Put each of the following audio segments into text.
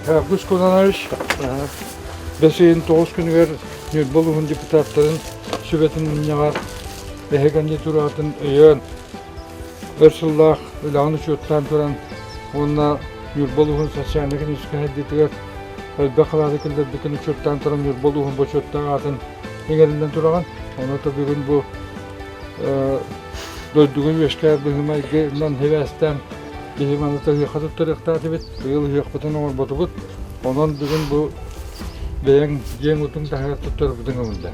Август Кононович, 5-9 günler Nürbinskого депутаттарын Совета яғар бәйгенде тұратын үйен Өрсіллақ үлағын үшеттен тұран онына Nürbinskого социальный-экономический әдетігер әлбә қалады кілдердікін үшеттен тұран Nürbinskого Почетный атын еңерінден тұраған. Оны да бүгін бұл дойдығын өшкәр бұғымайғынан хевәстен Бейманаты хыйқатып тұрықтады бет, бұйыл хыйқпытын оңыр боты бұд. Онан бүгін бұл бәйін ең ұтың тағыр тұттыр бұдың өмірді.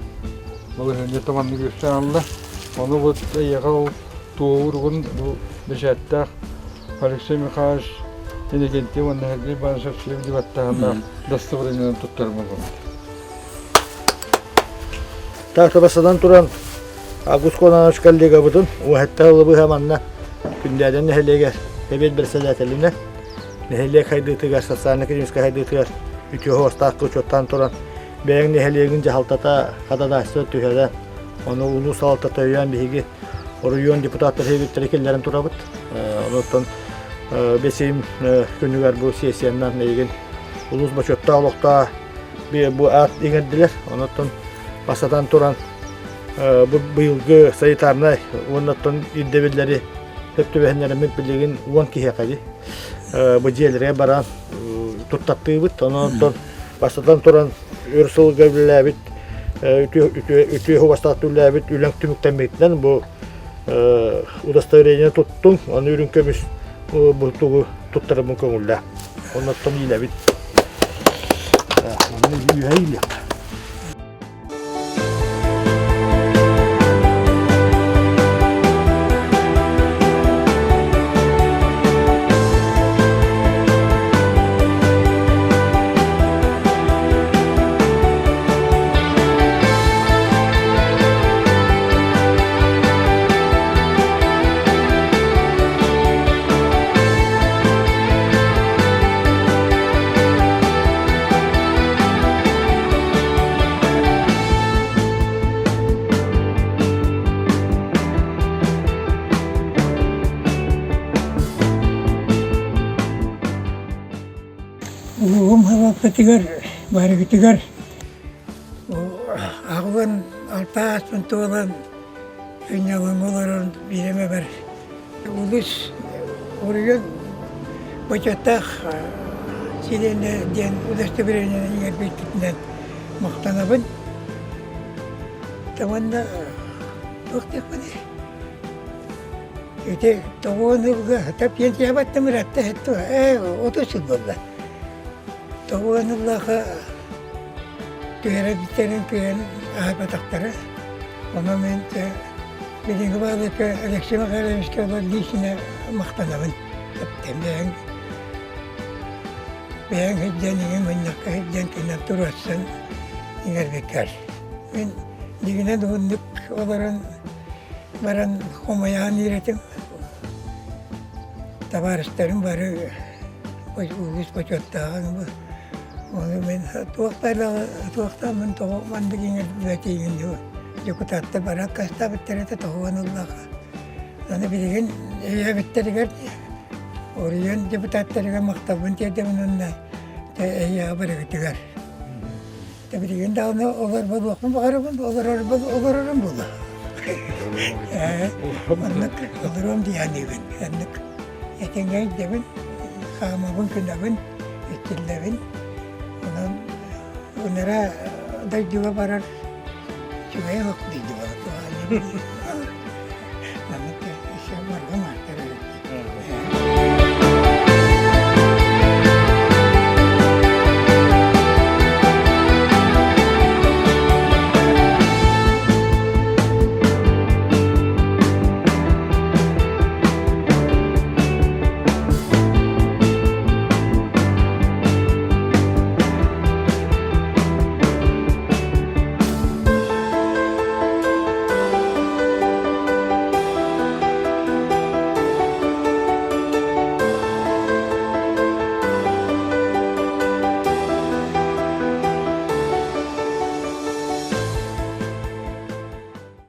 Бұл не таманны көшкен алды. Оны бұд еғал туғырғын бұл бешәттәқ Алексей Иннокентьев оны әрдей барышап сөйім деп аттағанда удостоверениеден тұттыр бұлғын. Тақтабасадан тұран Август Кононович коллега бұдын, уәттәғылы бұл ғаманна Кюндядинского Совет председателіне нехелек хайдытыгар, социально-экономический хайдытыгар, үтіғі остаққы учеттан тұран. Бәйін нехелегін жағалтата қадада әсті өттігеді. Оны ұлы салатата өйен бейгі район депутаттар хейбеттері келдерін тұра бұд. Оныттан бесейім күнігер бұл сессияннан нейген ұлыс бачетта олықта бұл әт еңерділер. Оныттан басадан тұран бұйылғы санитарнай, оныттан иддебелері Төптөбәһеннәрен билеген 10 киһи кайы. Бу җеләргә баран туттатты бит, андан басадан туран өрсөл гәүләбит, үтү ховастатулла бит, үләң түмүктән битнән бу удостоверение туттың, аны үрен көмүш бу тугы туттырып көңүлдә. Оннан томилә бит. Аны юәйлек. Ketigar, baru ketigar. Ağlan alpas pentolan, penyalan olaran bileme ber. Ulus oraya Почетный silene diyen удостоверение yer bittiğinden maktanabın. Tamanda baktık bana. İşte tavanılga, tabi yeni yabattım rahatta etti. Otosul oldu. Allah'a tüyere biterin tüyen ahbatakları. Ama ben bildiğin gibi Alexey Innokentьев olan dişine maktanabın. Ben heccanıyım, ben heccan kendim durursan iner bekar. Ben digine doğunduk olarak baran komayan üretim. Tabarışlarım var. Ulus Почетный. Onu ben tuakta ben tohman begini betiğin diyor. Deputatlar barak kasta bittirete tohman Allah'a. Onu bilgin ya bittirir. Oraya deputatlar maktabın tiyade bununla ya bıraktılar. Tabii bilgin daha ne olur bu bakım bakarım olur bu. Olurum diyani ben. Anlık. Yetengeç devin, kamabın kınavın, etkilerin. Onlara da juga barar, juga yang waktu itu.